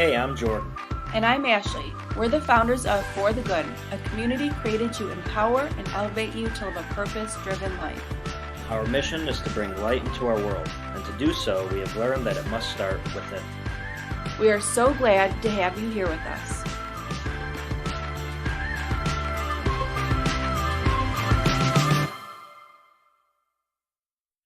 Hey, I'm Jordan. And I'm Ashley. We're the founders of For the Good, a community created to empower and elevate you to live a purpose-driven life. Our mission is to bring light into our world, and to do so, we have learned that it must start within. We are so glad to have you here with us.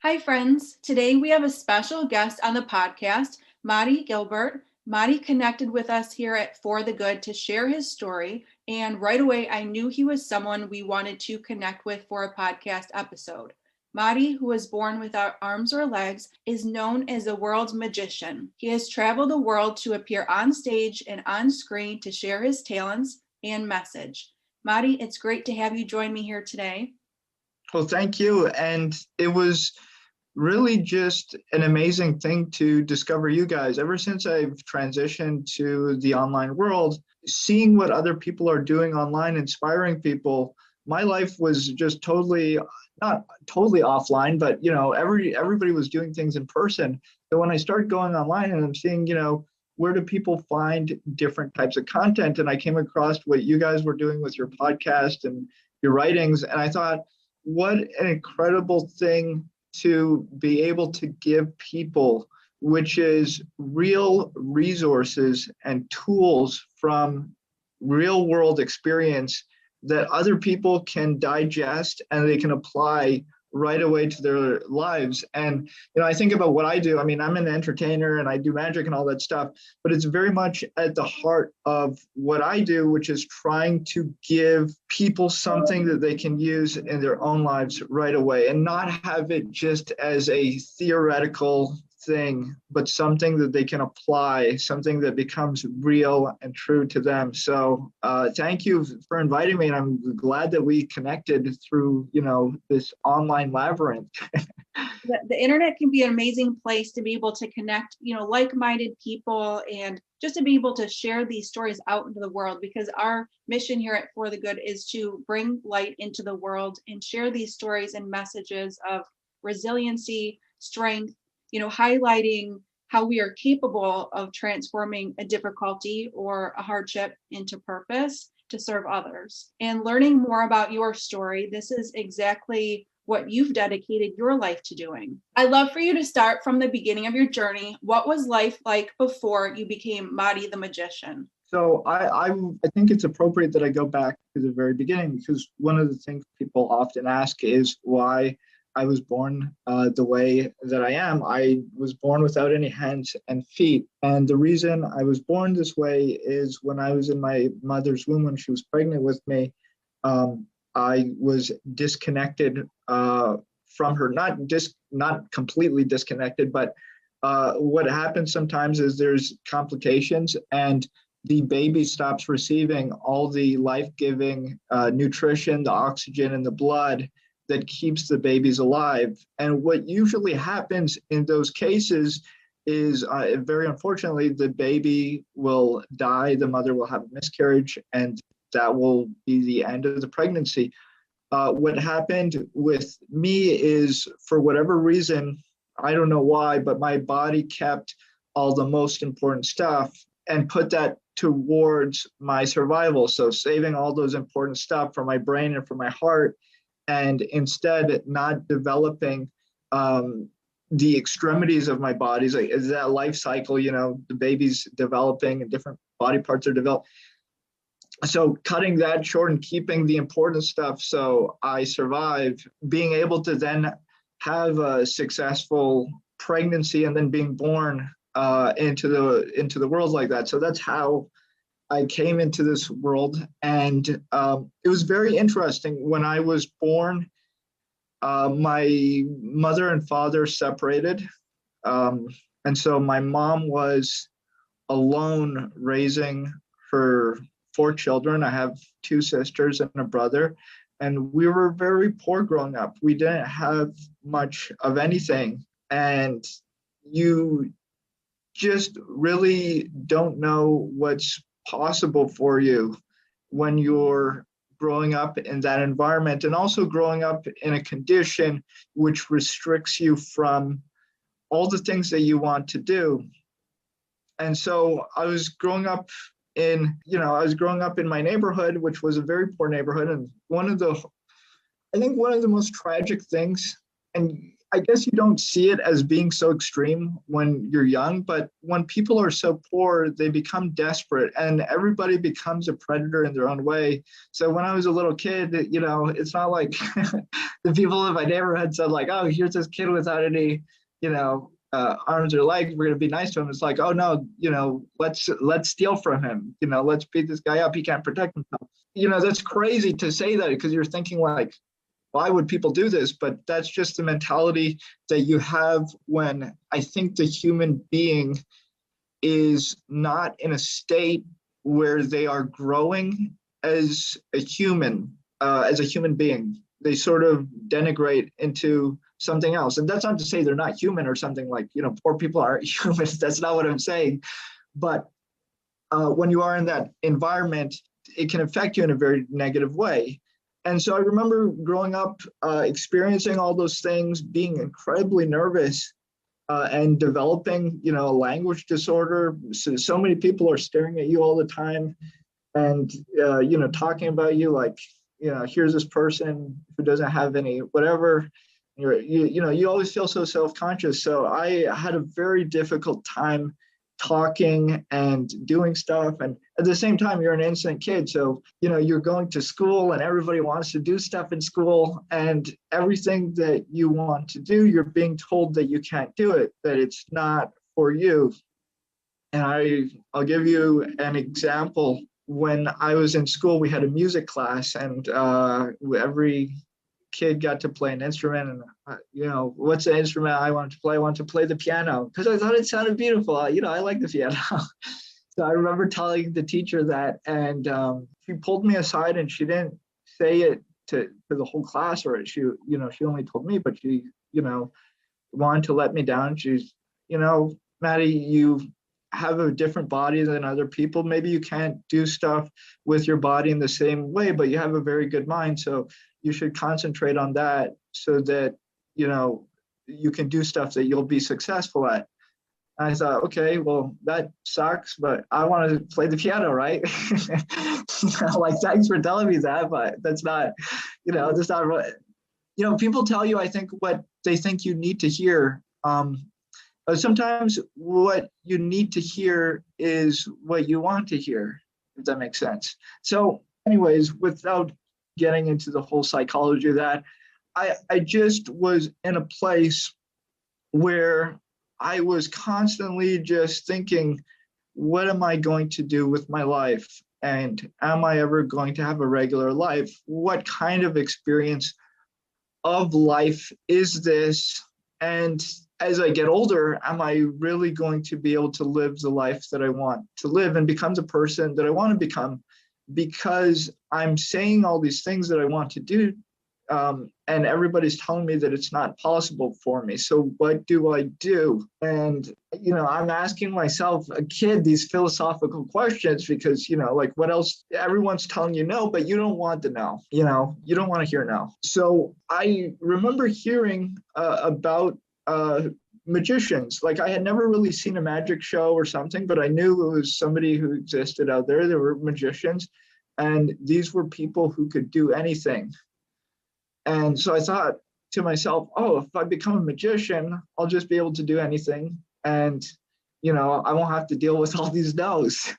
Hi, friends. Today we have a special guest on the podcast, Mahdi Gilbert. Mahdi connected with us here at For the Good to share his story, and right away I knew he was someone we wanted to connect with for a podcast episode. Mahdi, who was born without arms or legs, is known as the world's magician. He has traveled the world to appear on stage and on screen to share his talents and message. Mahdi, it's great to have you join me here today. Well, thank you. And it was really just an amazing thing to discover you guys. Ever since I've transitioned to the online world, seeing what other people are doing online, inspiring people, my life was just not totally offline, but everybody was doing things in person. So when I started going online and I'm seeing, where do people find different types of content? And I came across what you guys were doing with your podcast and your writings. And I thought, what an incredible thing to be able to give people, which is real resources and tools from real world experience that other people can digest and they can apply right away to their lives. And, I think about what I do. I mean, I'm an entertainer and I do magic and all that stuff, but it's very much at the heart of what I do, which is trying to give people something that they can use in their own lives right away and not have it just as a theoretical thing, but something that they can apply, something that becomes real and true to them. So thank you for inviting me, and I'm glad that we connected through this online labyrinth. The internet can be an amazing place to be able to connect like-minded people and just to be able to share these stories out into the world, because our mission here at For the Good is to bring light into the world and share these stories and messages of resiliency, strength, highlighting how we are capable of transforming a difficulty or a hardship into purpose to serve others. And learning more about your story, this is exactly what you've dedicated your life to doing. I'd love for you to start from the beginning of your journey. What was life like before you became Mahdi the magician? So I think it's appropriate that I go back to the very beginning, because one of the things people often ask is why I was born the way that I am. I was born without any hands and feet. And the reason I was born this way is when I was in my mother's womb, when she was pregnant with me, I was disconnected from her, not completely disconnected, but what happens sometimes is there's complications and the baby stops receiving all the life-giving nutrition, the oxygen in the blood that keeps the babies alive. And what usually happens in those cases is, very unfortunately, the baby will die, the mother will have a miscarriage, and that will be the end of the pregnancy. What happened with me is, for whatever reason, I don't know why, but my body kept all the most important stuff and put that towards my survival. So saving all those important stuff for my brain and for my heart, and instead not developing the extremities of my body. Like, is that life cycle, the baby's developing and different body parts are developed. So cutting that short and keeping the important stuff so I survive, being able to then have a successful pregnancy and then being born into the world like that. So that's how I came into this world. And it was very interesting. When I was born, my mother and father separated. And so my mom was alone raising her 4 children. I have 2 sisters and a brother. And we were very poor growing up. We didn't have much of anything. And you just really don't know what's possible for you when you're growing up in that environment, and also growing up in a condition which restricts you from all the things that you want to do. And so I was growing up in my neighborhood, which was a very poor neighborhood. And I think one of the most tragic things, and I guess you don't see it as being so extreme when you're young, but when people are so poor, they become desperate and everybody becomes a predator in their own way. So when I was a little kid, it's not like the people in my neighborhood said like, oh, here's this kid without any, arms or legs. We're going to be nice to him. It's like, oh no, let's steal from him. Let's beat this guy up. He can't protect himself. That's crazy to say that because you're thinking like, why would people do this? But that's just the mentality that you have when I think the human being is not in a state where they are growing as a human being. They sort of denigrate into something else. And that's not to say they're not human or something like, poor people aren't humans. That's not what I'm saying. But when you are in that environment, it can affect you in a very negative way. And so I remember growing up, experiencing all those things, being incredibly nervous and developing, a language disorder. So many people are staring at you all the time and, talking about you like, here's this person who doesn't have any whatever. You always feel so self-conscious. So I had a very difficult time talking and doing stuff. And at the same time, you're an innocent kid. So, you're going to school and everybody wants to do stuff in school, and everything that you want to do, you're being told that you can't do it, that it's not for you. And I'll give you an example. When I was in school, we had a music class, and every kid got to play an instrument. And what's the instrument I want to play? I want to play the piano because I thought it sounded beautiful. I like the piano. So I remember telling the teacher that, and she pulled me aside, and she didn't say it to the whole class, or she only told me, but she wanted to let me down. She's, Maddie, you have a different body than other people. Maybe you can't do stuff with your body in the same way, but you have a very good mind. So you should concentrate on that so that, you can do stuff that you'll be successful at. And I thought, okay, well, that sucks, but I want to play the piano, right? Like, thanks for telling me that, but that's not, that's not what, people tell you, I think, what they think you need to hear. Sometimes what you need to hear is what you want to hear, if that makes sense. So anyways, without getting into the whole psychology of that, I just was in a place where I was constantly just thinking, what am I going to do with my life? And am I ever going to have a regular life? What kind of experience of life is this? And as I get older, am I really going to be able to live the life that I want to live and become the person that I want to become? Because I'm saying all these things that I want to do, and everybody's telling me that it's not possible for me. So what do I do? And, I'm asking myself, a kid, these philosophical questions because, like, what else? Everyone's telling you no, but you don't want to know, you don't want to hear no. So I remember hearing about magicians. Like, I had never really seen a magic show or something, but I knew it was somebody who existed out there. There were magicians, and these were people who could do anything. And so I thought to myself, oh, if I become a magician, I'll just be able to do anything. And, I won't have to deal with all these no's.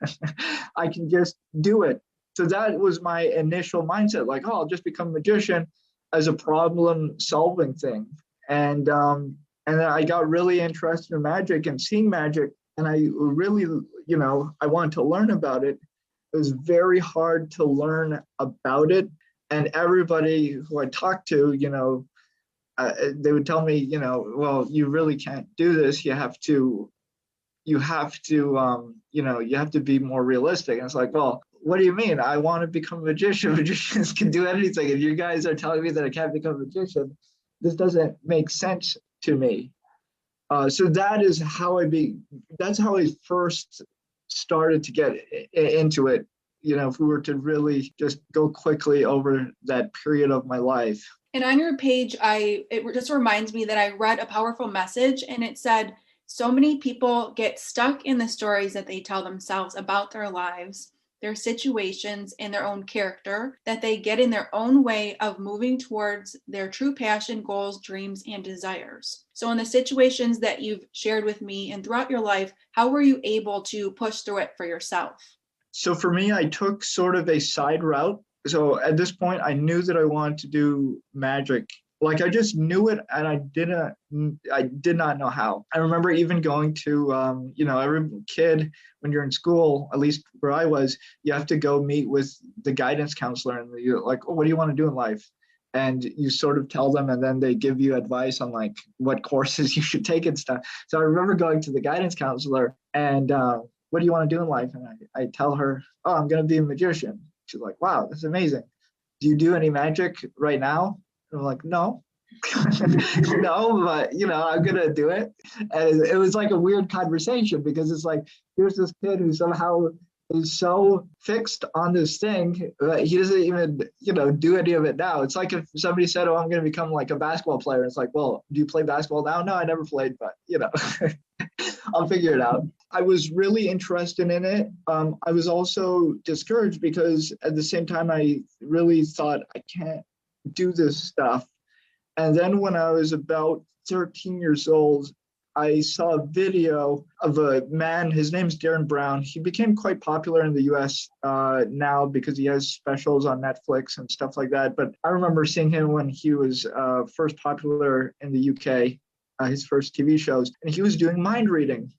I can just do it. So that was my initial mindset, like, oh, I'll just become a magician as a problem solving thing. And then I got really interested in magic and seeing magic. And I really, I wanted to learn about it. It was very hard to learn about it. And everybody who I talked to, they would tell me, well, you really can't do this. You have to be more realistic. And it's like, well, what do you mean? I want to become a magician. Magicians can do anything. If you guys are telling me that I can't become a magician, this doesn't make sense to me. So that's how I first started to get into it. If we were to really just go quickly over that period of my life. And on your page, it just reminds me that I read a powerful message, and it said, So many people get stuck in the stories that they tell themselves about their lives, their situations, and their own character, that they get in their own way of moving towards their true passion, goals, dreams, and desires. So in the situations that you've shared with me and throughout your life, how were you able to push through it for yourself? So for me, I took sort of a side route. So at this point, I knew that I wanted to do magic. Like I just knew it, and I did not know how. I remember even going to, every kid when you're in school, at least where I was, you have to go meet with the guidance counselor, and you're like, oh, what do you want to do in life? And you sort of tell them, and then they give you advice on like what courses you should take and stuff. So I remember going to the guidance counselor and, what do you want to do in life? And I tell her, oh, I'm going to be a magician. She's like, wow, that's amazing. Do you do any magic right now? And I'm like, no, no, but I'm going to do it. And it was like a weird conversation because it's like, here's this kid who somehow is so fixed on this thing that he doesn't even, do any of it now. It's like if somebody said, oh, I'm going to become like a basketball player. It's like, well, do you play basketball now? No, I never played, but I'll figure it out. I was really interested in it. I was also discouraged because at the same time, I really thought I can't do this stuff. And then when I was about 13 years old, I saw a video of a man, his name's Darren Brown. He became quite popular in the US now because he has specials on Netflix and stuff like that. But I remember seeing him when he was first popular in the UK, his first TV shows, and he was doing mind reading.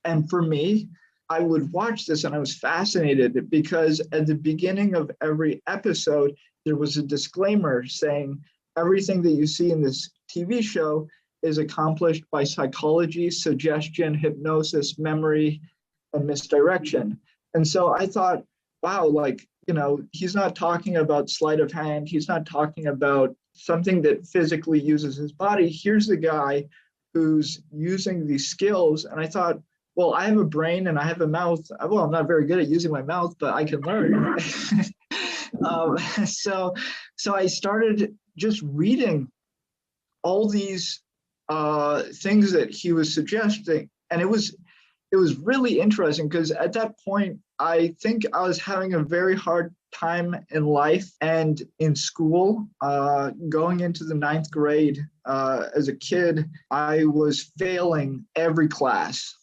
And for me, I would watch this and I was fascinated because at the beginning of every episode, there was a disclaimer saying everything that you see in this TV show is accomplished by psychology, suggestion, hypnosis, memory, and misdirection. And so I thought, wow, he's not talking about sleight of hand. He's not talking about something that physically uses his body. Here's the guy who's using these skills. And I thought, well, I have a brain and I have a mouth. Well, I'm not very good at using my mouth, but I can learn. So I started just reading all these things that he was suggesting. And it was really interesting because at that point, I think I was having a very hard time in life and in school. Going into the 9th grade as a kid, I was failing every class.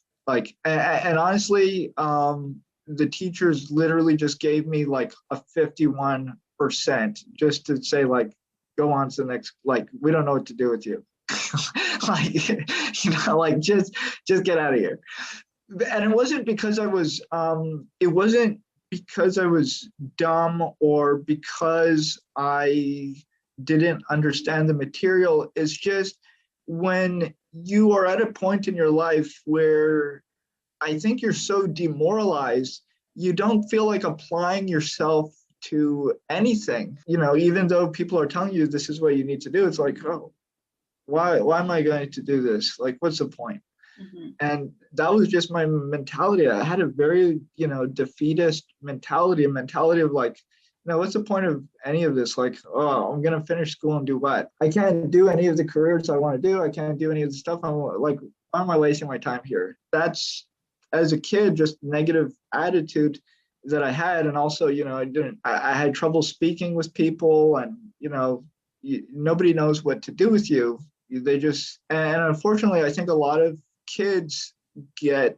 And honestly, the teachers literally just gave me like a 51% just to say go on to the next, we don't know what to do with you. Just get out of here. And it wasn't because I was dumb or because I didn't understand the material. It's just when you are at a point in your life where I think you're so demoralized, you don't feel like applying yourself to anything, even though people are telling you this is what you need to do. It's like, oh, why am I going to do this? What's the point? Mm-hmm. And that was just my mentality. I had a very, defeatist mentality, of what's the point of any of this? Oh, I'm going to finish school and do what? I can't do any of the careers I want to do. I can't do any of the stuff. Why am I wasting my time here? That's, as a kid, just negative attitude that I had. And also, I had trouble speaking with people and, nobody knows what to do with you. They just, and unfortunately, I think a lot of kids get,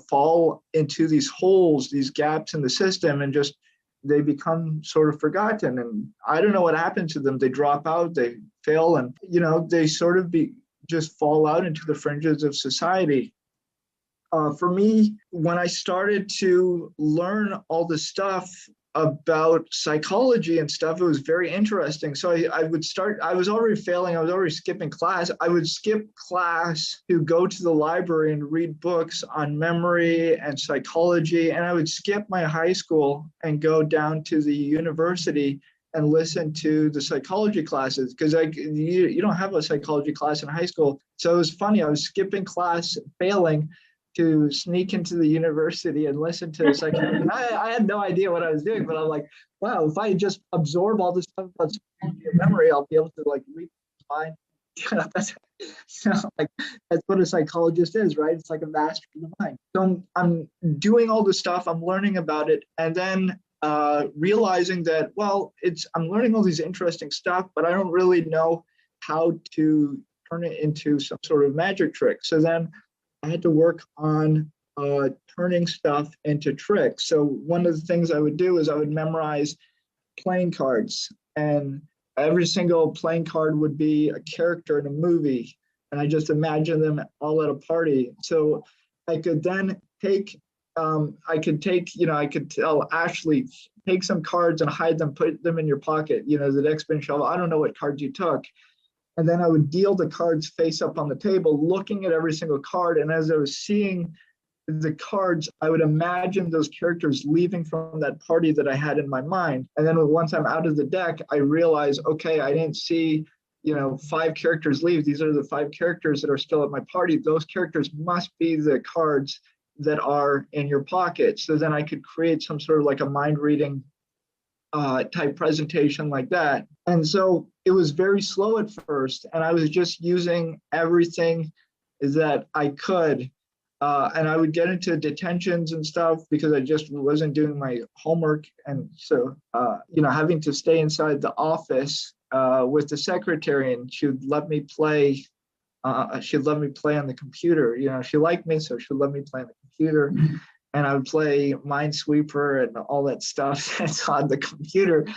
fall into these holes, these gaps in the system, and just, they become sort of forgotten. And I don't know what happened to them. They drop out, they fail, and, they sort of just fall out into the fringes of society. For me, when I started to learn all the stuff about psychology and stuff, it was very interesting. So I was already failing. I was already skipping class. I would skip class to go to the library and read books on memory and psychology. And I would skip my high school and go down to the university and listen to the psychology classes because you don't have a psychology class in high school. So it was funny. I was skipping class, failing, to sneak into the university and listen to psychology. I had no idea what I was doing, but I'm like, wow, if I just absorb all this stuff about memory, I'll be able to read my mind That's, like, that's what a psychologist is, right? It's like a master of the mind. So I'm doing all this stuff, I'm learning about it, and then realizing that, well, I'm learning all these interesting stuff, but I don't really know how to turn it into some sort of magic trick. So then I had to work on turning stuff into tricks. So one of the things I would do is I would memorize playing cards, and every single playing card would be a character in a movie, and I just imagine them all at a party. So I could then take, I could tell Ashley, take some cards and hide them, put them in your pocket, the next spin shovel. I don't know what cards you took. And then I would deal the cards face up on the table, looking at every single card. And as I was seeing the cards, I would imagine those characters leaving from that party that I had in my mind. And then once I'm out of the deck, I realize, okay, I didn't see, 5 characters leave. These are the 5 characters that are still at my party. Those characters must be the cards that are in your pocket. So then I could create some sort of like a mind reading type presentation like that. And so it was very slow at first, and I was just using everything that I could. And I would get into detentions and stuff because I just wasn't doing my homework. And so, having to stay inside the office with the secretary, and she would let me play. She'd let me play on the computer. She liked me, so she'd let me play on the computer. And I would play Minesweeper and all that stuff that's on the computer.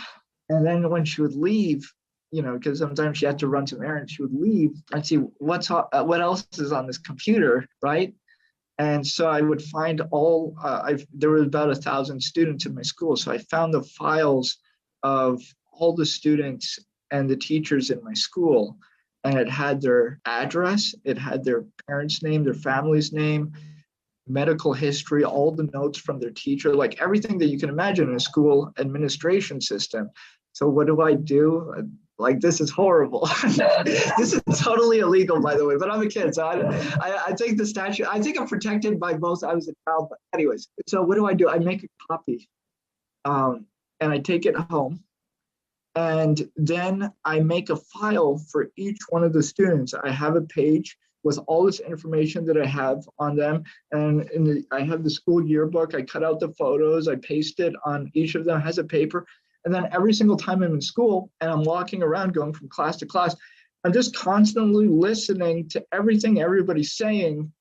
And then when she would leave, because sometimes she had to run some errands, she would leave. I'd see what else is on this computer, right? And so I would find there were about 1,000 students in my school. So I found the files of all the students and the teachers in my school. And it had their address, it had their parents' name, their family's name, medical history, all the notes from their teacher, like everything that you can imagine in a school administration system. So what do I do? Like, this is horrible. This is totally illegal, by the way, but I'm a kid. So I think the statute, I think I'm protected by both. I was a child, but anyways. So what do? I make a copy and I take it home. And then I make a file for each one of the students. I have a page with all this information that I have on them. And I have the school yearbook. I cut out the photos. I paste it on each of them, has a paper. And then every single time I'm in school and I'm walking around going from class to class, I'm just constantly listening to everything everybody's saying.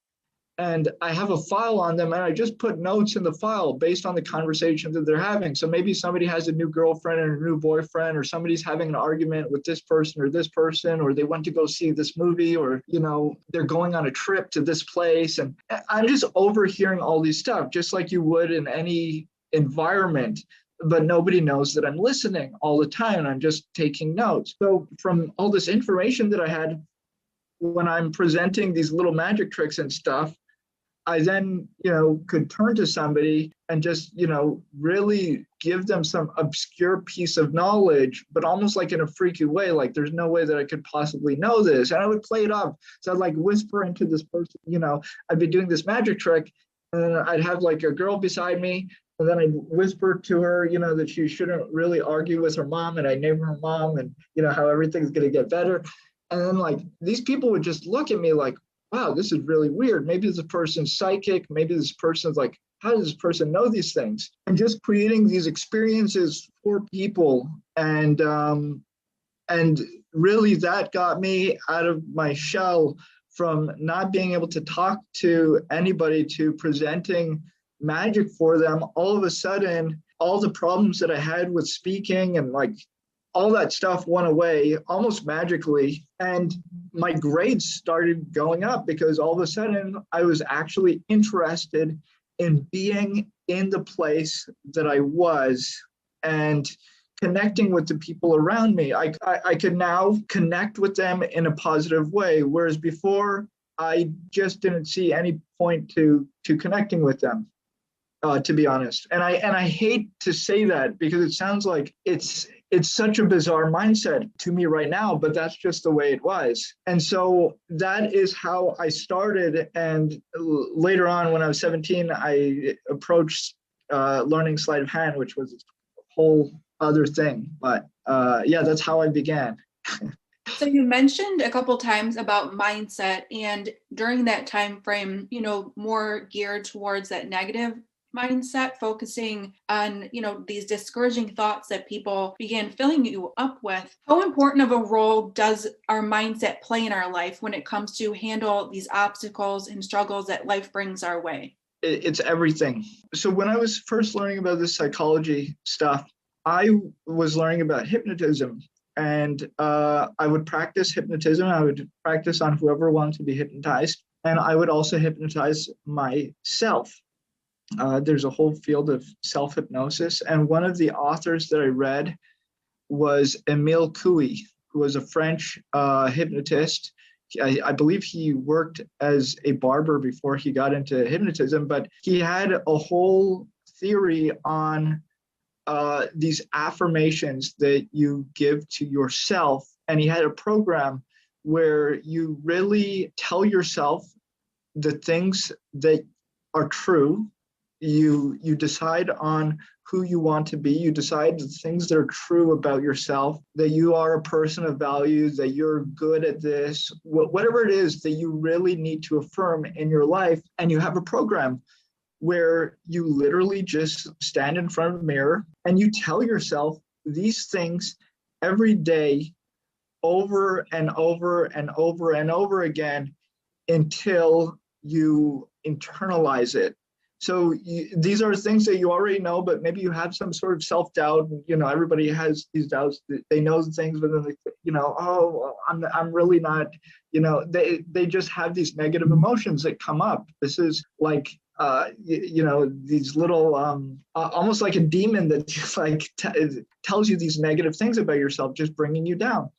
And I have a file on them, and I just put notes in the file based on the conversations that they're having. So maybe somebody has a new girlfriend or a new boyfriend, or somebody's having an argument with this person, or they went to go see this movie, or, they're going on a trip to this place. And I'm just overhearing all these stuff, just like you would in any environment. But nobody knows that I'm listening all the time, and I'm just taking notes. So from all this information that I had, when I'm presenting these little magic tricks and stuff, I then, could turn to somebody and just, really give them some obscure piece of knowledge, but almost like in a freaky way, like there's no way that I could possibly know this. And I would play it up. So I'd like whisper into this person, I'd be doing this magic trick, and then I'd have like a girl beside me. And then I'd whisper to her, that she shouldn't really argue with her mom. And I name her mom, and, how everything's going to get better. And then like these people would just look at me like, wow, this is really weird. Maybe this person's psychic. Maybe this person's like, how does this person know these things? And just creating these experiences for people. And really that got me out of my shell from not being able to talk to anybody to presenting magic for them. All of a sudden, all the problems that I had with speaking and like all that stuff went away almost magically. And my grades started going up because all of a sudden I was actually interested in being in the place that I was and connecting with the people around me. I could now connect with them in a positive way, whereas before I just didn't see any point to connecting with them. To be honest. And I hate to say that because it sounds like it's such a bizarre mindset to me right now, but that's just the way it was. And so that is how I started. And later on, when I was 17, I approached learning sleight of hand, which was a whole other thing. But yeah, that's how I began. So you mentioned a couple times about mindset, and during that time frame, more geared towards that negative mindset, focusing on, these discouraging thoughts that people began filling you up with. How important of a role does our mindset play in our life when it comes to handle these obstacles and struggles that life brings our way? It's everything. So when I was first learning about this psychology stuff, I was learning about hypnotism. And I would practice hypnotism. I would practice on whoever wanted to be hypnotized. And I would also hypnotize myself. There's a whole field of self-hypnosis. And one of the authors that I read was Emile Coué, who was a French hypnotist. I believe he worked as a barber before he got into hypnotism, but he had a whole theory on these affirmations that you give to yourself. And he had a program where you really tell yourself the things that are true. You decide on who you want to be. You decide the things that are true about yourself, that you are a person of value, that you're good at this, whatever it is that you really need to affirm in your life. And you have a program where you literally just stand in front of a mirror and you tell yourself these things every day, over and over and over and over again, until you internalize it. So these are things that you already know, but maybe you have some sort of self-doubt. Everybody has these doubts. They know things, but then oh, I'm really not. They just have these negative emotions that come up. This is like these little almost like a demon that just like tells you these negative things about yourself, just bringing you down.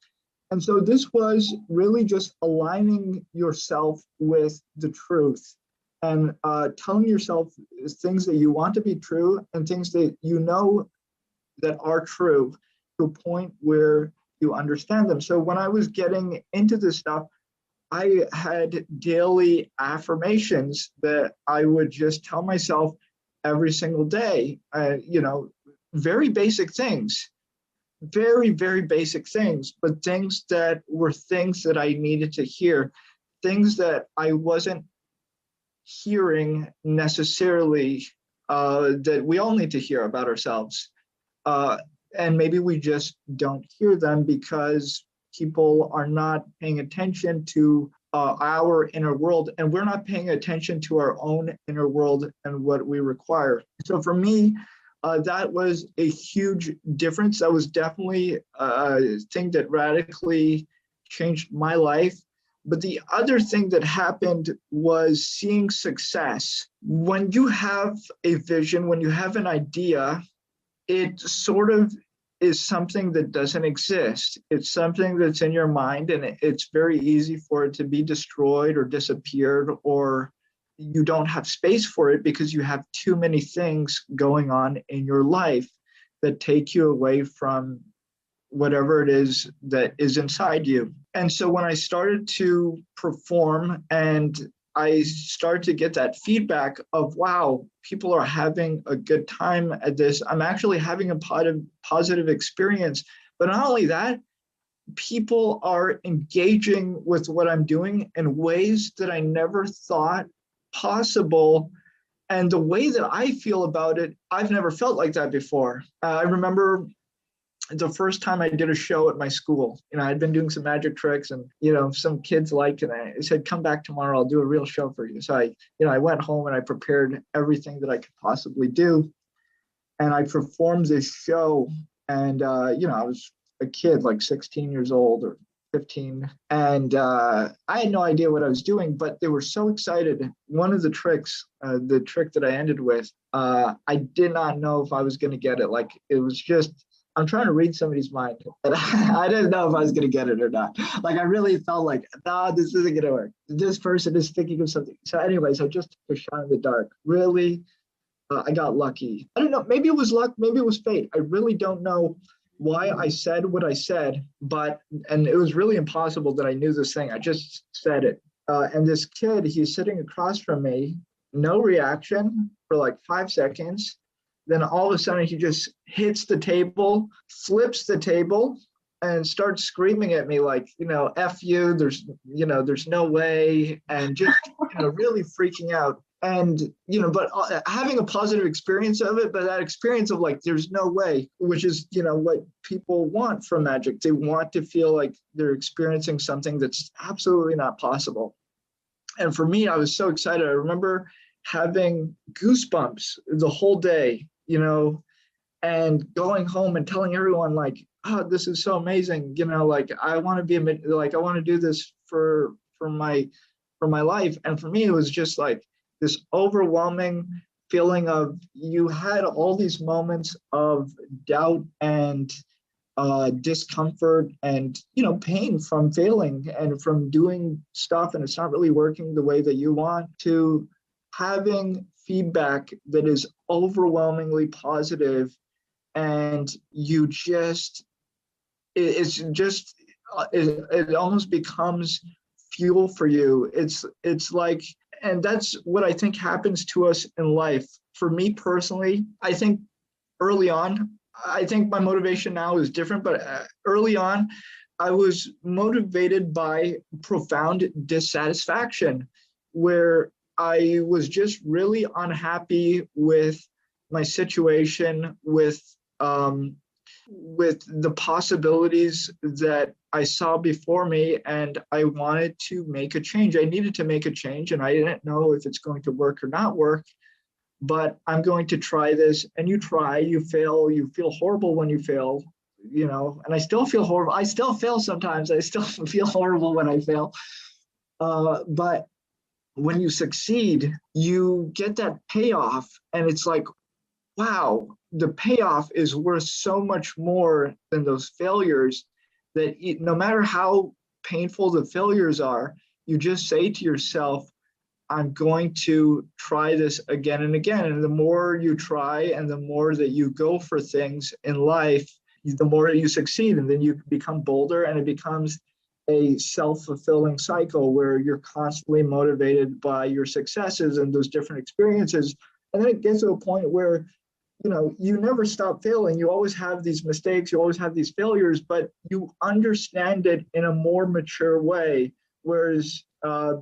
And so this was really just aligning yourself with the truth and telling yourself things that you want to be true and things that you know that are true to a point where you understand them. So when I was getting into this stuff, I had daily affirmations that I would just tell myself every single day, very basic things, very, very basic things, but things that were things that I needed to hear, things that I wasn't hearing necessarily, that we all need to hear about ourselves. And maybe we just don't hear them because people are not paying attention to our inner world, and we're not paying attention to our own inner world and what we require. So for me, that was a huge difference. That was definitely a thing that radically changed my life. But the other thing that happened was seeing success. When you have a vision, when you have an idea, it sort of is something that doesn't exist. It's something that's in your mind, and it's very easy for it to be destroyed or disappeared, or you don't have space for it because you have too many things going on in your life that take you away from whatever it is that is inside you. And so when I started to perform and I started to get that feedback of, wow, people are having a good time at this. I'm actually having a positive experience. But not only that, people are engaging with what I'm doing in ways that I never thought possible. And the way that I feel about it, I've never felt like that before. I remember the first time I did a show at my school. I'd been doing some magic tricks, and some kids liked it. And I said, "Come back tomorrow. I'll do a real show for you." So I went home and I prepared everything that I could possibly do, and I performed this show. And I was a kid, like 16 years old or 15, and I had no idea what I was doing, but they were so excited. One of the tricks, the trick that I ended with, I did not know if I was going to get it. Like, it was just, I'm trying to read somebody's mind, and I didn't know if I was going to get it or not. Like, I really felt like, no, this isn't going to work. This person is thinking of something. So anyway, so just a shot in the dark. Really, I got lucky. I don't know. Maybe it was luck. Maybe it was fate. I really don't know why I said what I said, and it was really impossible that I knew this thing. I just said it. And this kid, he's sitting across from me, no reaction for like 5 seconds. Then all of a sudden he just hits the table, flips the table, and start screaming at me like, F you, there's no way, and just, really freaking out. And, but having a positive experience of it, but that experience of like, there's no way, which is, what people want from magic. They want to feel like they're experiencing something that's absolutely not possible. And for me, I was so excited. I remember having goosebumps the whole day, and going home and telling everyone like, oh, this is so amazing. Like I want to do this for my life. And for me, it was just like this overwhelming feeling of, you had all these moments of doubt and discomfort and pain from failing and from doing stuff and it's not really working the way that you want, to having feedback that is overwhelmingly positive, and you just it almost becomes fuel for you. It's like, and that's what I think happens to us in life. For me personally, I think early on, I think my motivation now is different, but early on, I was motivated by profound dissatisfaction, where I was just really unhappy with my situation, with the possibilities that I saw before me, and I wanted to make a change. I needed to make a change, and I didn't know if it's going to work or not work, but I'm going to try this. And you try, you fail, you feel horrible when you fail, and I still feel horrible. I still fail sometimes. I still feel horrible when I fail. But when you succeed, you get that payoff, and it's like, wow, the payoff is worth so much more than those failures, that no matter how painful the failures are, you just say to yourself, I'm going to try this again and again. And the more you try and the more that you go for things in life, the more you succeed. And then you become bolder, and it becomes a self-fulfilling cycle where you're constantly motivated by your successes and those different experiences. And then it gets to a point where you never stop failing. You always have these mistakes, you always have these failures, but you understand it in a more mature way. Whereas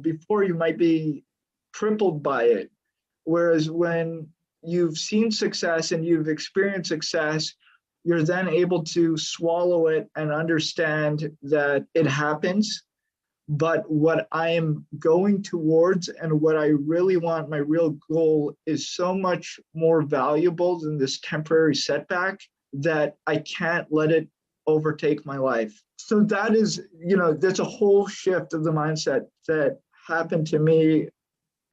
before you might be crippled by it. Whereas when you've seen success and you've experienced success, you're then able to swallow it and understand that it happens. But what I am going towards and what I really want, my real goal, is so much more valuable than this temporary setback, that I can't let it overtake my life. So that is, that's a whole shift of the mindset that happened to me.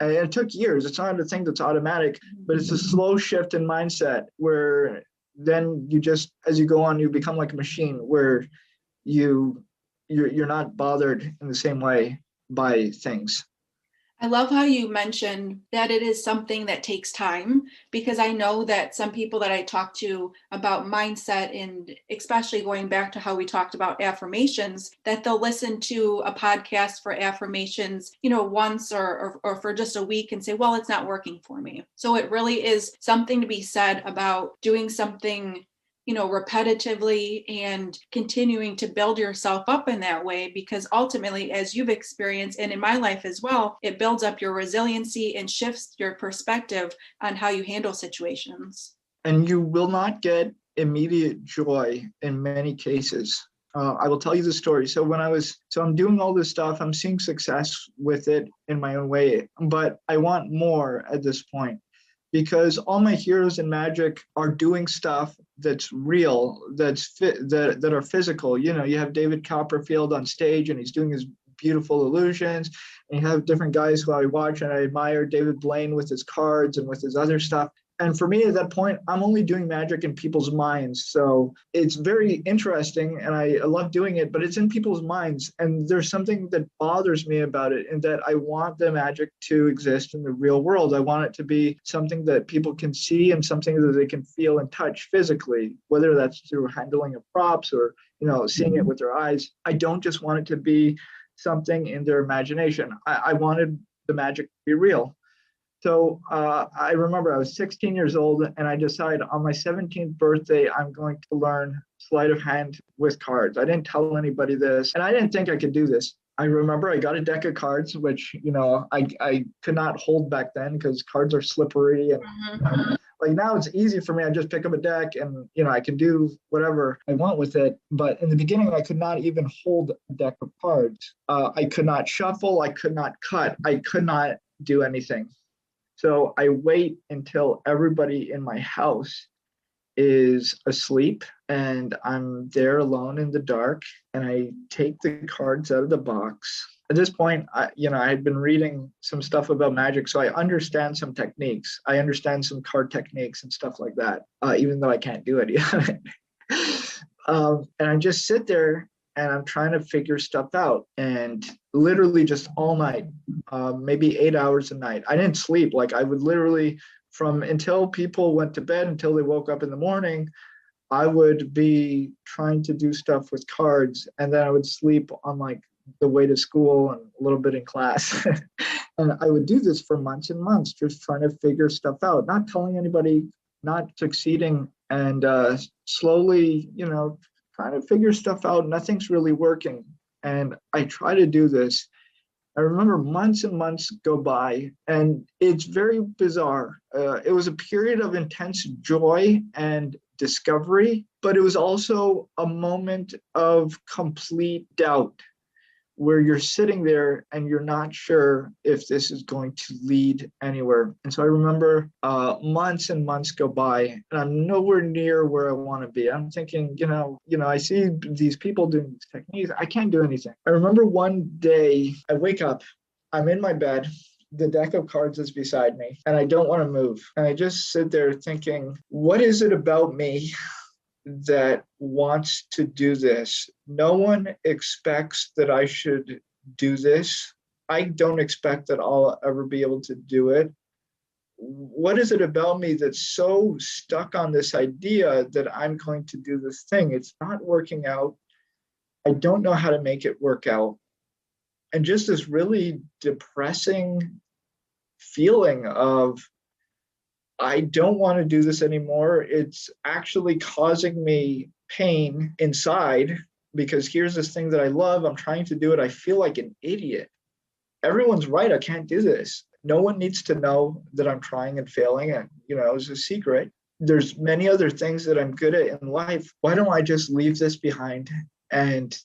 And it took years. It's not a thing that's automatic, but it's a slow shift in mindset where then you just, as you go on, you become like a machine where you're not bothered in the same way by things. I love how you mentioned that it is something that takes time, because I know that some people that I talk to about mindset, and especially going back to how we talked about affirmations, that they'll listen to a podcast for affirmations, once or for just a week and say, well, it's not working for me. So it really is something to be said about doing something repetitively and continuing to build yourself up in that way, because ultimately, as you've experienced, and in my life as well, it builds up your resiliency and shifts your perspective on how you handle situations. And you will not get immediate joy in many cases. I will tell you the story. So I'm doing all this stuff, I'm seeing success with it in my own way, but I want more at this point, because all my heroes in magic are doing stuff that's real, that are physical. You have David Copperfield on stage and he's doing his beautiful illusions, and you have different guys who I watch and I admire, David Blaine with his cards and with his other stuff. And for me at that point, I'm only doing magic in people's minds. So it's very interesting and I love doing it, but it's in people's minds. And there's something that bothers me about it, in that I want the magic to exist in the real world. I want it to be something that people can see and something that they can feel and touch physically, whether that's through handling of props or, seeing it with their eyes. I don't just want it to be something in their imagination. I wanted the magic to be real. So I remember I was 16 years old and I decided on my 17th birthday, I'm going to learn sleight of hand with cards. I didn't tell anybody this and I didn't think I could do this. I remember I got a deck of cards, which, I could not hold back then because cards are slippery. And like now it's easy for me. I just pick up a deck and, I can do whatever I want with it. But in the beginning, I could not even hold a deck of cards. I could not shuffle. I could not cut. I could not do anything. So I wait until everybody in my house is asleep and I'm there alone in the dark and I take the cards out of the box. At this point, I had been reading some stuff about magic, so I understand some techniques. I understand some card techniques and stuff like that, even though I can't do it yet. And I just sit there and I'm trying to figure stuff out, and literally just all night, maybe 8 hours a night. I didn't sleep. Like I would literally, from until people went to bed until they woke up in the morning, I would be trying to do stuff with cards, and then I would sleep on like the way to school and a little bit in class. And I would do this for months and months, just trying to figure stuff out, not telling anybody, not succeeding, and slowly, trying to figure stuff out. Nothing's really working. And I try to do this. I remember months and months go by, and it's very bizarre. It was a period of intense joy and discovery, but it was also a moment of complete doubt where you're sitting there and you're not sure if this is going to lead anywhere. And so I remember months and months go by and I'm nowhere near where I want to be. I'm thinking, I see these people doing these techniques. I can't do anything. I remember one day I wake up, I'm in my bed, the deck of cards is beside me, and I don't want to move. And I just sit there thinking, what is it about me that wants to do this? No one expects that I should do this. I don't expect that I'll ever be able to do it. What is it about me that's so stuck on this idea that I'm going to do this thing? It's not working out. I don't know how to make it work out. And just this really depressing feeling of, I don't want to do this anymore. It's actually causing me pain inside because here's this thing that I love. I'm trying to do it. I feel like an idiot. Everyone's right. I can't do this. No one needs to know that I'm trying and failing. And, it's a secret. There's many other things that I'm good at in life. Why don't I just leave this behind and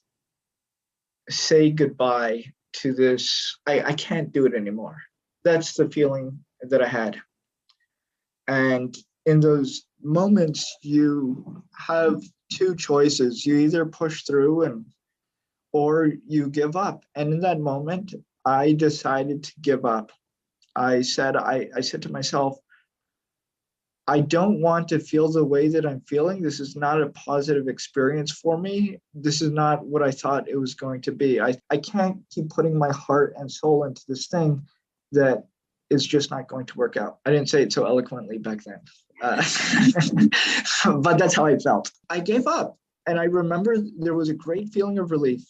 say goodbye to this? I can't do it anymore. That's the feeling that I had. And in those moments, you have two choices. You either push through or you give up. And in that moment, I decided to give up. I said to myself, I don't want to feel the way that I'm feeling. This is not a positive experience for me. This is not what I thought it was going to be. I can't keep putting my heart and soul into this thing that is just not going to work out. I didn't say it so eloquently back then, but that's how I felt. I gave up. And I remember there was a great feeling of relief.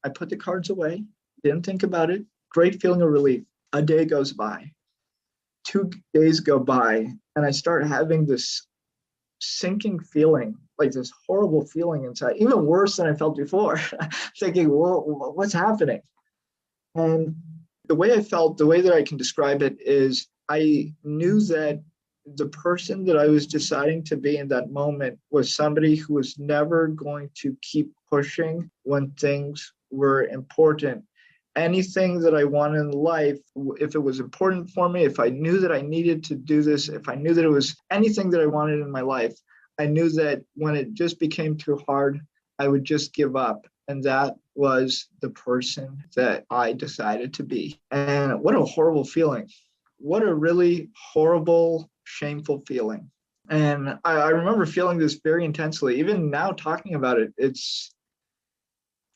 I put the cards away, didn't think about it. Great feeling of relief. A day goes by. 2 days go by, and I start having this sinking feeling, like this horrible feeling inside, even worse than I felt before, thinking, well, what's happening? And the way I felt, the way that I can describe it is I knew that the person that I was deciding to be in that moment was somebody who was never going to keep pushing when things were important. Anything that I wanted in life, if it was important for me, if I knew that I needed to do this, if I knew that it was anything that I wanted in my life, I knew that when it just became too hard, I would just give up. And that was the person that I decided to be. And what a horrible feeling. What a really horrible, shameful feeling. And I remember feeling this very intensely. Even now talking about it,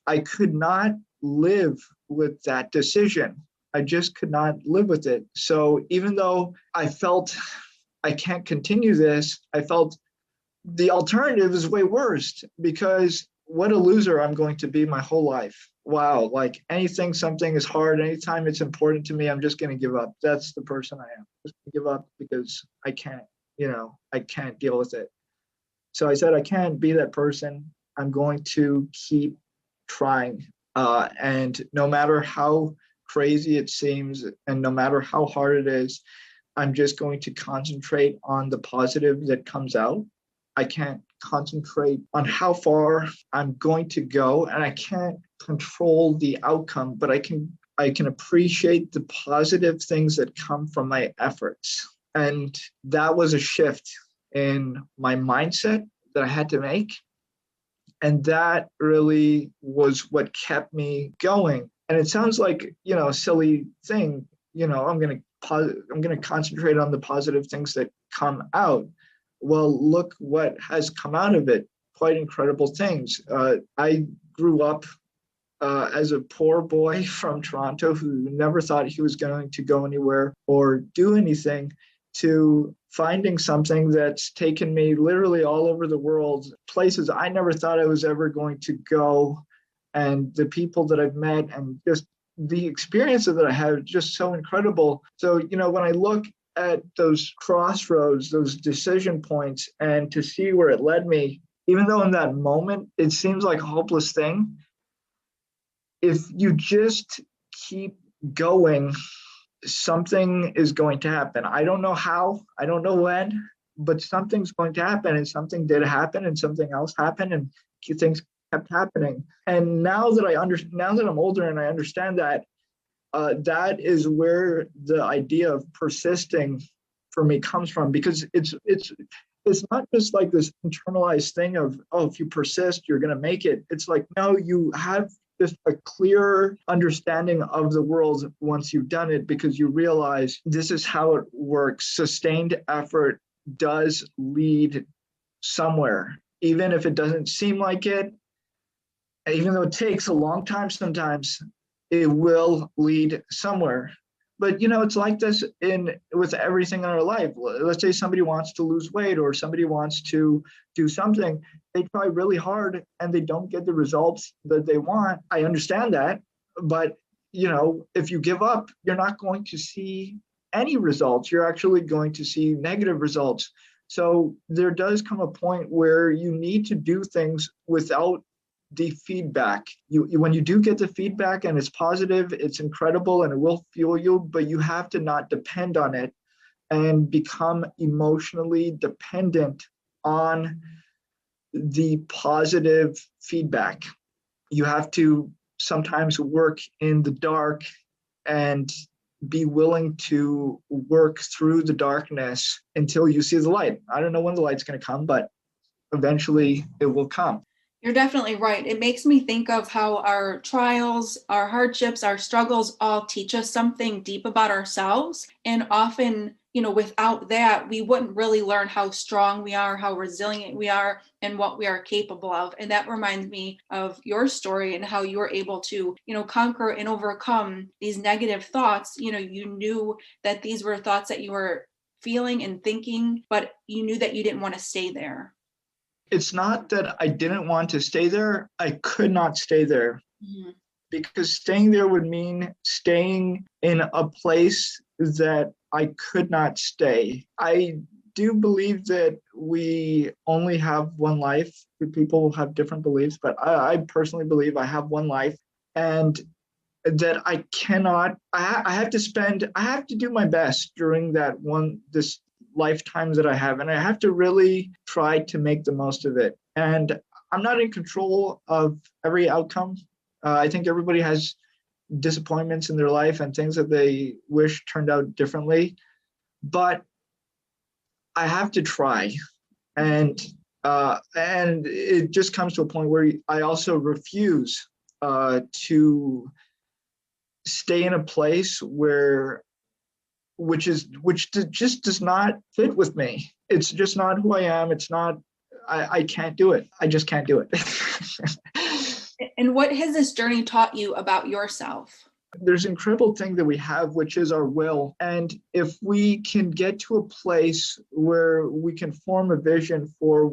I could not live with that decision. I just could not live with it. So even though I felt I can't continue this, I felt the alternative is way worse, because what a loser I'm going to be my whole life. Wow, like something is hard, anytime it's important to me, I'm just going to give up. That's the person I am. Just give up because I can't deal with it. So I said, I can't be that person. I'm going to keep trying. And no matter how crazy it seems, and no matter how hard it is, I'm just going to concentrate on the positive that comes out. I can't concentrate on how far I'm going to go, and I can't control the outcome, but I can appreciate the positive things that come from my efforts. And that was a shift in my mindset that I had to make. And that really was what kept me going. And it sounds like, a silly thing, I'm going to concentrate on the positive things that come out. Well, look what has come out of it. Quite incredible things. I grew up as a poor boy from Toronto who never thought he was going to go anywhere or do anything, to finding something that's taken me literally all over the world, places I never thought I was ever going to go, and the people that I've met, and just the experiences that I have, just so incredible. So, when I look at those crossroads, those decision points, and to see where it led me, even though in that moment it seems like a hopeless thing, if you just keep going, something is going to happen. I don't know how, I don't know when, but something's going to happen. And something did happen, and something else happened, and things kept happening. And now that I'm older and I understand that, that is where the idea of persisting for me comes from, because it's not just like this internalized thing of, oh, if you persist, you're going to make it. It's like, no, you have just a clear understanding of the world once you've done it, because you realize this is how it works. Sustained effort does lead somewhere, even if it doesn't seem like it, even though it takes a long time sometimes, it will lead somewhere. But it's like this with everything in our life. Let's say somebody wants to lose weight, or somebody wants to do something. They try really hard and they don't get the results that they want. I understand that. But if you give up, you're not going to see any results. You're actually going to see negative results. So there does come a point where you need to do things without the feedback. When you do get the feedback and it's positive, it's incredible and it will fuel you, but you have to not depend on it and become emotionally dependent on the positive feedback. You have to sometimes work in the dark and be willing to work through the darkness until you see the light. I don't know when the light's going to come, but eventually it will come. You're definitely right. It makes me think of how our trials, our hardships, our struggles all teach us something deep about ourselves. And often, without that, we wouldn't really learn how strong we are, how resilient we are, and what we are capable of. And that reminds me of your story and how you were able to, conquer and overcome these negative thoughts. You knew that these were thoughts that you were feeling and thinking, but you knew that you didn't want to stay there. It's not that I didn't want to stay there. I could not stay there. Mm-hmm. Because staying there would mean staying in a place that I could not stay. I do believe that we only have one life. People have different beliefs, but I personally believe I have one life, and that I cannot, I have to do my best during this lifetime that I have, and I have to really try to make the most of it. And I'm not in control of every outcome. I think everybody has disappointments in their life and things that they wish turned out differently, but I have to try. And it just comes to a point where I also refuse to stay in a place which just does not fit with me. It's just not who I am. It's not, I can't do it. I just can't do it. And what has this journey taught you about yourself? There's an incredible thing that we have, which is our will. And if we can get to a place where we can form a vision for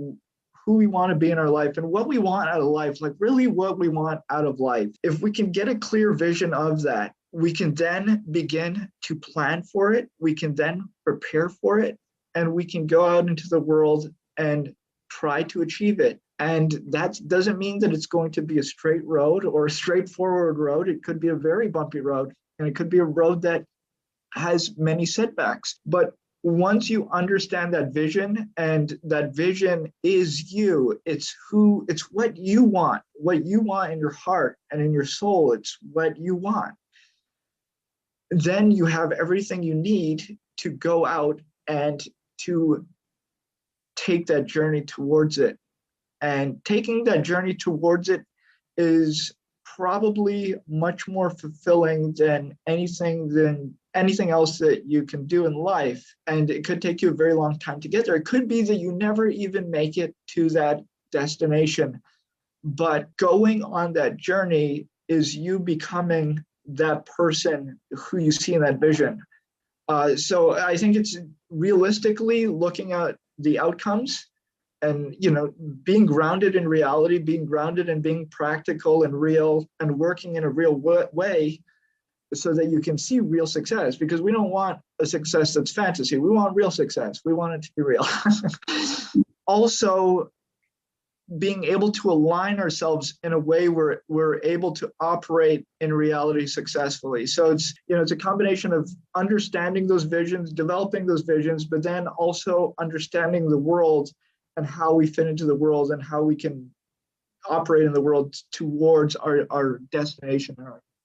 who we want to be in our life and what we want out of life, like really what we want out of life. If we can get a clear vision of that, we can then begin to plan for it. We can then prepare for it, and we can go out into the world and try to achieve it. And that doesn't mean that it's going to be a straight road or a straightforward road. It could be a very bumpy road, and it could be a road that has many setbacks. But once you understand that vision, and that vision is you, it's what you want in your heart and in your soul, it's what you want. Then you have everything you need to go out and to take that journey towards it. And taking that journey towards it is probably much more fulfilling than anything else that you can do in life. And it could take you a very long time to get there. It could be that you never even make it to that destination. But going on that journey is you becoming that person who you see in that vision. So I think it's realistically looking at the outcomes and, being grounded in reality, being grounded in being practical and real and working in a real way so that you can see real success, because we don't want a success that's fantasy. We want real success. We want it to be real. Also, being able to align ourselves in a way where we're able to operate in reality successfully. So it's a combination of understanding those visions, developing those visions, but then also understanding the world and how we fit into the world and how we can operate in the world towards our destination.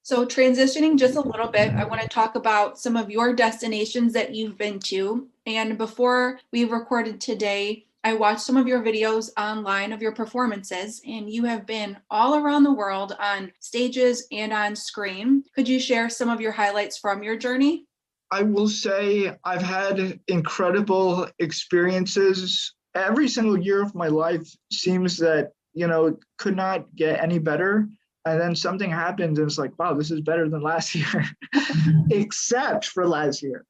So transitioning just a little bit, I want to talk about some of your destinations that you've been to. And before we recorded today, I watched some of your videos online of your performances, and you have been all around the world on stages and on screen. Could you share some of your highlights from your journey? I will say I've had incredible experiences. Every single year of my life seems that, could not get any better. And then something happens and it's like, wow, this is better than last year, except for last year,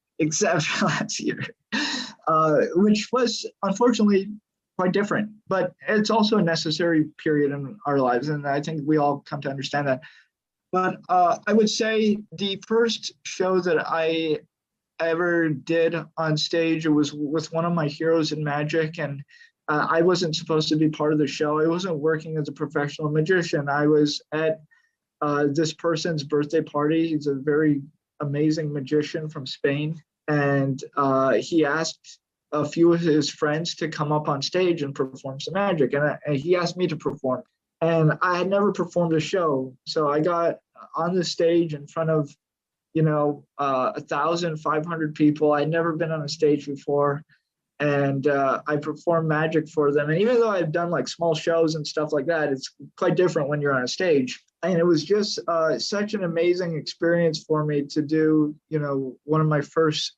which was unfortunately quite different. But it's also a necessary period in our lives. And I think we all come to understand that. But I would say the first show that I ever did on stage, it was with one of my heroes in magic. And I wasn't supposed to be part of the show. I wasn't working as a professional magician. I was at this person's birthday party. He's a very amazing magician from Spain. And he asked a few of his friends to come up on stage and perform some magic. And he asked me to perform. And I had never performed a show. So I got on the stage in front of, 1,500 people. I'd never been on a stage before. And I performed magic for them. And even though I've done like small shows and stuff like that, it's quite different when you're on a stage. And it was just such an amazing experience for me to do, one of my first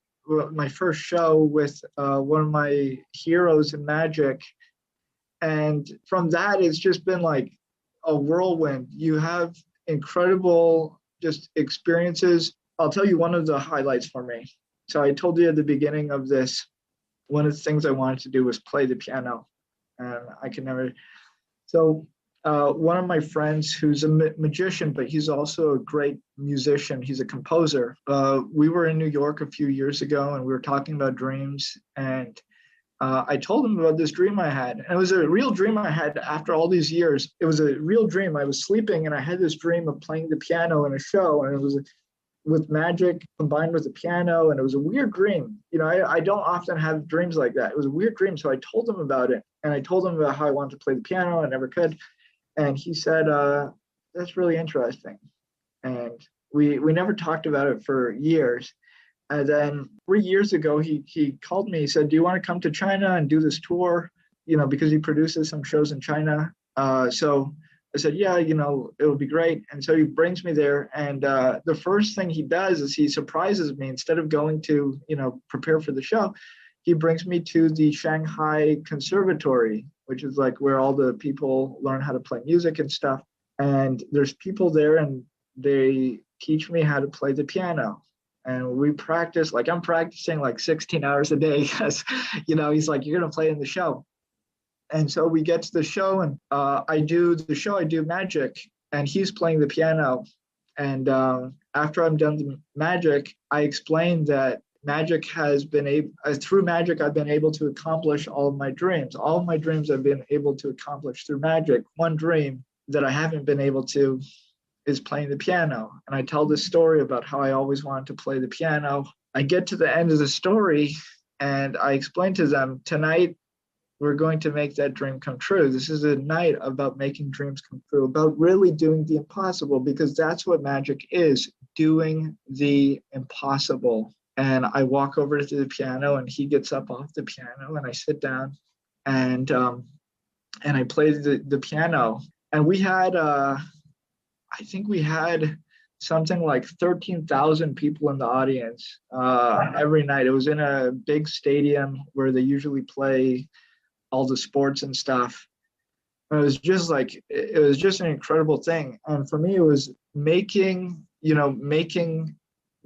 show with one of my heroes in magic. And from that, it's just been like a whirlwind. You have incredible just experiences. I'll tell you one of the highlights for me. So I told you at the beginning of this, one of the things I wanted to do was play the piano, and I could never. So one of my friends who's a magician, but he's also a great musician. He's a composer. We were in New York a few years ago, and we were talking about dreams. And I told him about this dream I had. And it was a real dream I had after all these years. It was a real dream. I was sleeping, and I had this dream of playing the piano in a show, and it was with magic combined with the piano, and it was a weird dream. I don't often have dreams like that. It was a weird dream, so I told him about it, and I told him about how I wanted to play the piano. I never could, and he said, "That's really interesting." And we never talked about it for years. And then 3 years ago, he called me. He said, "Do you want to come to China and do this tour?" Because he produces some shows in China. So I said, yeah, it would be great. And so he brings me there. And the first thing he does is he surprises me. Instead of going to, prepare for the show, he brings me to the Shanghai Conservatory, which is like where all the people learn how to play music and stuff. And there's people there, and they teach me how to play the piano. And we practice, like I'm practicing like 16 hours a day because, he's like, you're going to play in the show. And so we get to the show, and I do magic, and he's playing the piano. And after I'm done the magic, I explained that through magic, I've been able to accomplish all of my dreams. All of my dreams I've been able to accomplish through magic. One dream that I haven't been able to is playing the piano. And I tell this story about how I always wanted to play the piano. I get to the end of the story and I explain to them, tonight, we're going to make that dream come true. This is a night about making dreams come true, about really doing the impossible, because that's what magic is, doing the impossible. And I walk over to the piano and he gets up off the piano and I sit down and I play the piano. And we had, I think we had something like 13,000 people in the audience every night. It was in a big stadium where they usually play all the sports and stuff. And it was just an incredible thing. And for me, it was making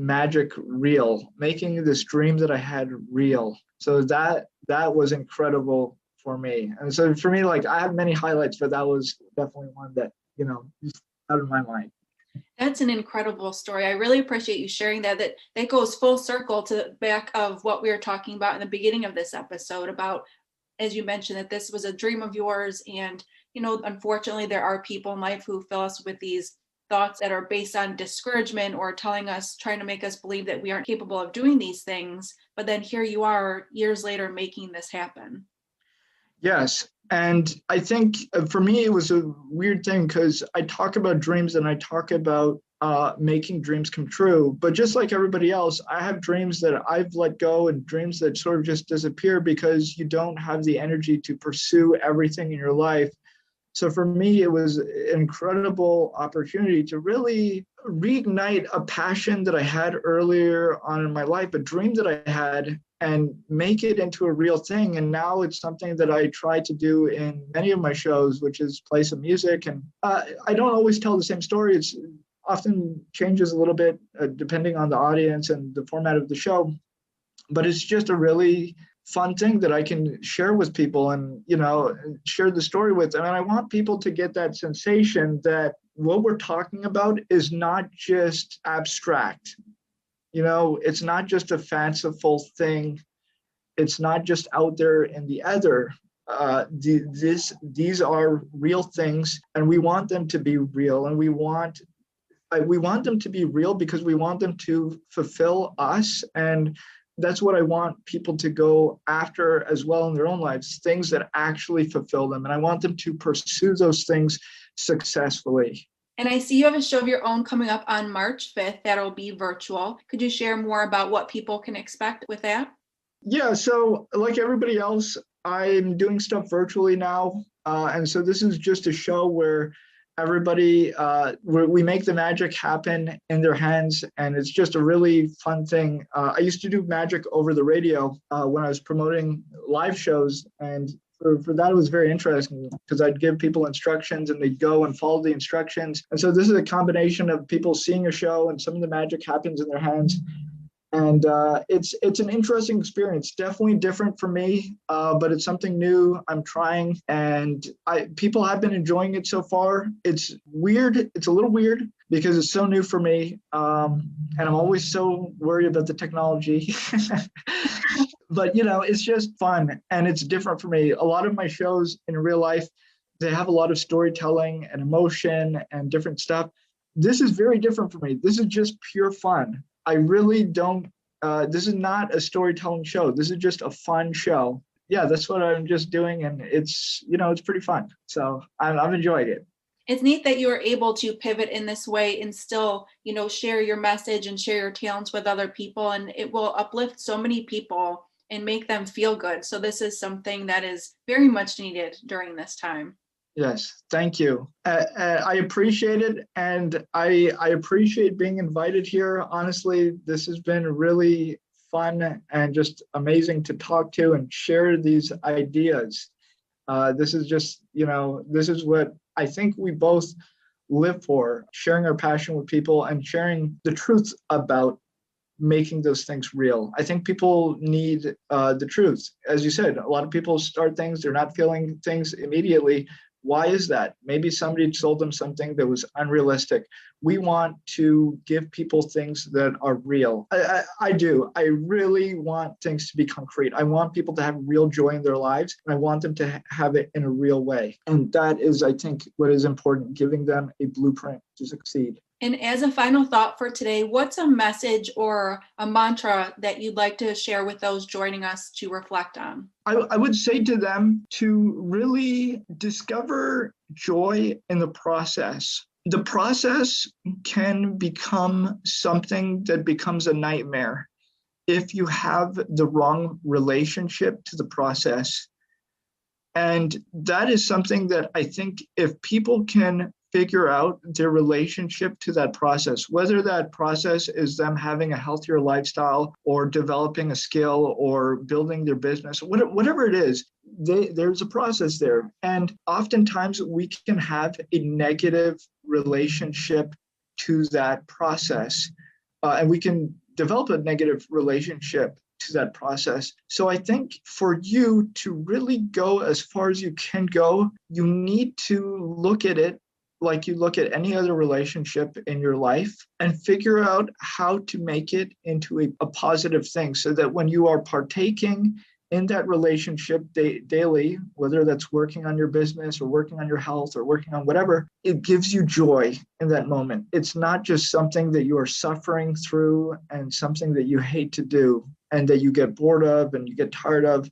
magic real, making this dream that I had real. So that was incredible for me. And so for me, like, I have many highlights, but that was definitely one that, just out of my mind. That's an incredible story. I really appreciate you sharing that. That goes full circle to the back of what we were talking about in the beginning of this episode about, as you mentioned, that this was a dream of yours. And, unfortunately, there are people in life who fill us with these thoughts that are based on discouragement or trying to make us believe that we aren't capable of doing these things. But then here you are years later making this happen. Yes. And I think for me, it was a weird thing because I talk about dreams and I talk about making dreams come true. But just like everybody else, I have dreams that I've let go and dreams that sort of just disappear because you don't have the energy to pursue everything in your life. So for me, it was an incredible opportunity to really reignite a passion that I had earlier on in my life, a dream that I had, and make it into a real thing. And now it's something that I try to do in many of my shows, which is play some music. And I don't always tell the same story. It's often changes a little bit depending on the audience and the format of the show. But it's just a really fun thing that I can share with people and, share the story with them. And I want people to get that sensation that what we're talking about is not just abstract. It's not just a fanciful thing. It's not just out there in the ether. These are real things, and we want them to be real. And we want them to be real because we want them to fulfill us. And that's what I want people to go after as well in their own lives, things that actually fulfill them. And I want them to pursue those things successfully. And I see you have a show of your own coming up on March 5th. That'll be virtual. Could you share more about what people can expect with that? Yeah, so like everybody else, I'm doing stuff virtually now. And so this is just a show where everybody, we make the magic happen in their hands. And it's just a really fun thing. I used to do magic over the radio when I was promoting live shows. And for that, it was very interesting because I'd give people instructions and they'd go and follow the instructions. And so this is a combination of people seeing a show and some of the magic happens in their hands. And it's an interesting experience, definitely different for me, but it's something new I'm trying. And people have been enjoying it so far. It's weird. It's a little weird because it's so new for me. And I'm always so worried about the technology. But, it's just fun and it's different for me. A lot of my shows in real life, they have a lot of storytelling and emotion and different stuff. This is very different for me. This is just pure fun. I really don't, this is not a storytelling show. This is just a fun show. Yeah, that's what I'm just doing. And it's, it's pretty fun. So I'm enjoying it. It's neat that you are able to pivot in this way and still, share your message and share your talents with other people. And it will uplift so many people and make them feel good. So this is something that is very much needed during this time. Yes, thank you. I appreciate it. And I appreciate being invited here. Honestly, this has been really fun and just amazing to talk to and share these ideas. This is just, this is what I think we both live for, sharing our passion with people and sharing the truth about making those things real. I think people need the truth. As you said, a lot of people start things, they're not feeling things immediately. Why is that? Maybe somebody told them something that was unrealistic. We want to give people things that are real. I do. I really want things to be concrete. I want people to have real joy in their lives, and I want them to have it in a real way. And that is, I think, what is important, giving them a blueprint to succeed. And as a final thought for today, what's a message or a mantra that you'd like to share with those joining us to reflect on? I would say to them to really discover joy in the process. The process can become something that becomes a nightmare if you have the wrong relationship to the process. And that is something that I think if people can figure out their relationship to that process, whether that process is them having a healthier lifestyle or developing a skill or building their business, whatever it is, there's a process there. And oftentimes we can have a negative relationship to that process, and we can develop a negative relationship to that process. So I think for you to really go as far as you can go, you need to look at it like you look at any other relationship in your life and figure out how to make it into a positive thing, so that when you are partaking in that relationship daily, whether that's working on your business or working on your health or working on whatever, it gives you joy in that moment. It's not just something that you are suffering through and something that you hate to do and that you get bored of and you get tired of.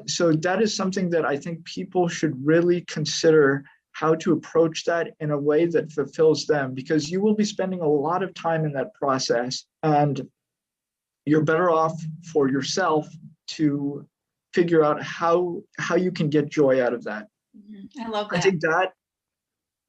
So that is something that I think people should really consider, how to approach that in a way that fulfills them, because you will be spending a lot of time in that process, and you're better off for yourself to figure out how you can get joy out of that. I love that. I think that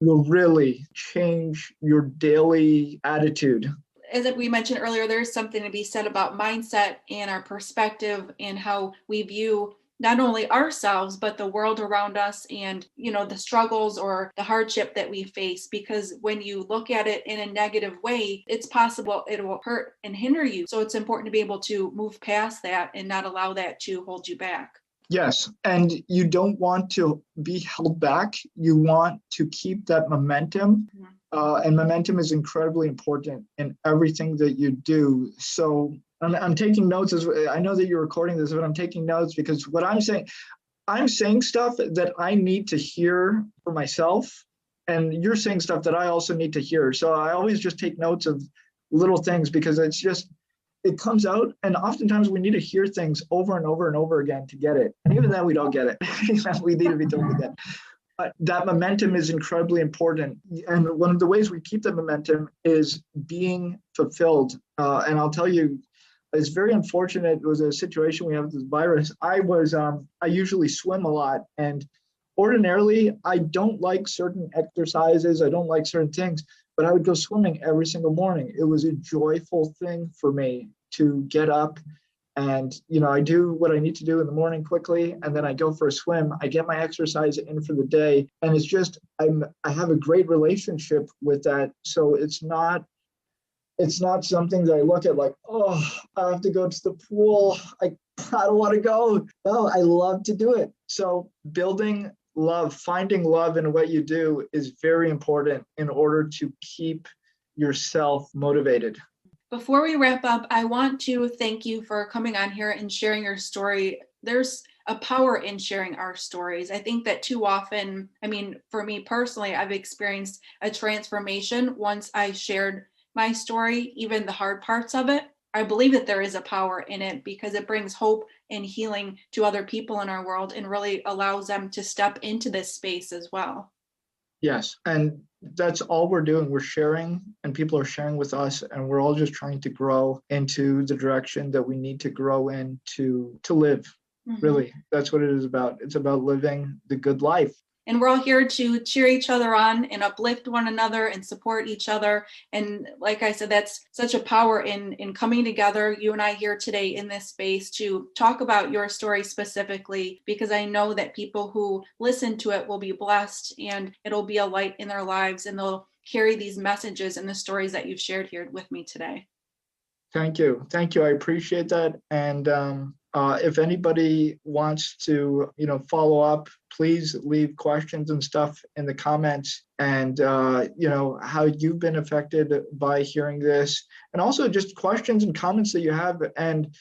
will really change your daily attitude. As we mentioned earlier, there's something to be said about mindset and our perspective and how we view not only ourselves, but the world around us and, the struggles or the hardship that we face. Because when you look at it in a negative way, it's possible it will hurt and hinder you. So it's important to be able to move past that and not allow that to hold you back. Yes, and you don't want to be held back. You want to keep that momentum. And momentum is incredibly important in everything that you do. So I'm taking notes. I know that you're recording this, but I'm taking notes because what I'm saying stuff that I need to hear for myself, and you're saying stuff that I also need to hear. So I always just take notes of little things because it comes out, and oftentimes we need to hear things over and over and over again to get it. And even then we don't get it. We need to be told again. But that momentum is incredibly important. And one of the ways we keep that momentum is being fulfilled. And I'll tell you, it's very unfortunate. It was a situation we have with this virus. I usually swim a lot. And ordinarily, I don't like certain exercises. I don't like certain things. But I would go swimming every single morning. It was a joyful thing for me to get up. And, I do what I need to do in the morning quickly, and then I go for a swim. I get my exercise in for the day. And it's just, I have a great relationship with that. So it's not something that I look at like, oh, I have to go to the pool. I don't want to go. No, I love to do it. So building love, finding love in what you do is very important in order to keep yourself motivated. Before we wrap up, I want to thank you for coming on here and sharing your story. There's a power in sharing our stories. I think that too often, for me personally, I've experienced a transformation once I shared my story, even the hard parts of it. I believe that there is a power in it because it brings hope and healing to other people in our world and really allows them to step into this space as well. Yes, and that's all we're doing. We're sharing, and people are sharing with us, and we're all just trying to grow into the direction that we need to grow in to live. Really, that's what it is about. It's about living the good life. And we're all here to cheer each other on and uplift one another and support each other. And like I said, that's such a power in coming together, you and I here today in this space to talk about your story specifically, because I know that people who listen to it will be blessed and it'll be a light in their lives and they'll carry these messages and the stories that you've shared here with me today. Thank you. Thank you. I appreciate that. And if anybody wants to, follow up, please leave questions and stuff in the comments, and, how you've been affected by hearing this, and also just questions and comments that you have. And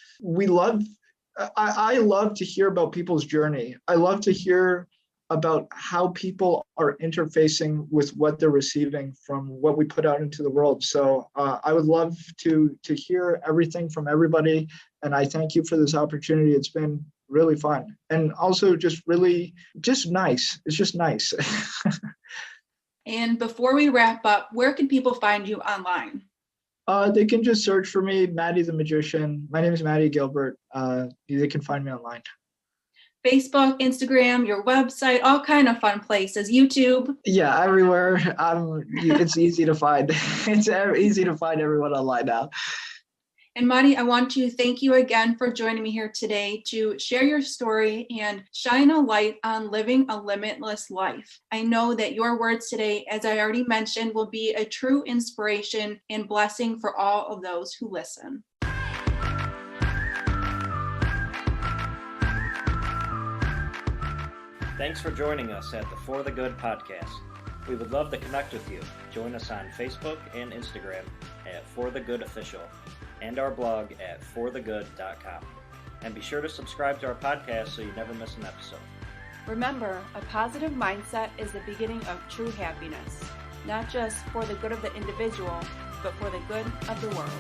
I love to hear about people's journey. I love to hear about how people are interfacing with what they're receiving from what we put out into the world. So I would love to hear everything from everybody. And I thank you for this opportunity. It's been really fun. And also just nice. It's just nice. And before we wrap up, where can people find you online? They can just search for me, Mahdi the Magician. My name is Mahdi Gilbert. They can find me online. Facebook, Instagram, your website, all kind of fun places, YouTube. Yeah, everywhere. It's easy to find. It's easy to find everyone online now. And Mahdi, I want to thank you again for joining me here today to share your story and shine a light on living a limitless life. I know that your words today, as I already mentioned, will be a true inspiration and blessing for all of those who listen. Thanks for joining us at the For the Good podcast. We would love to connect with you. Join us on Facebook and Instagram at For the Good Official, and our blog at forthegood.com. And be sure to subscribe to our podcast so you never miss an episode. Remember, a positive mindset is the beginning of true happiness, not just for the good of the individual, but for the good of the world.